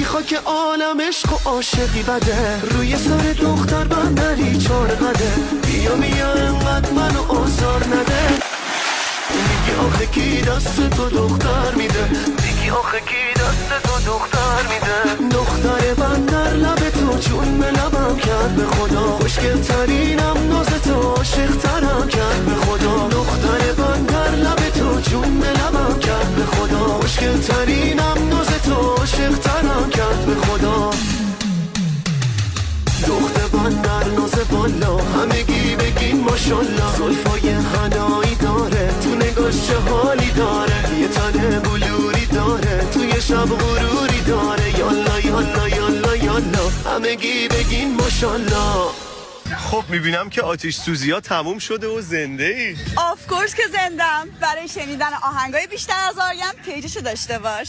خاک عالم عشق و عاشقی بده، روی سر دختر بندری 4 قده. بیا انقدر منو آزار نده. میگی آخه کی دست تو دختر میده، میگی آخه کی دست تو دختر میده. دختر بندر لب تو چون به لبم کرد به خدا، خوشگل ترینم ناز تو عاشق ترم کرد به خدا. دختر بندر لب تو چون به لبم کرد به خدا، خوشگل ترینم ناز تو عاشق ترم کرد به خدا. دختر بندر ناز بالا، همگی بگین ماشالله. زلفای حنایی داره، تو نگاش چه حالی داره. یه تن بلوری داره، توی شب غروری داره. یالا یالا یالا یالا، همگی بگین ماشالله. خب میبینم که آتش سوزی ها تموم شده و زنده ای. آف کورس که زندم. برای شنیدن آهنگای بیشتر از آریم پیجشو داشته باش.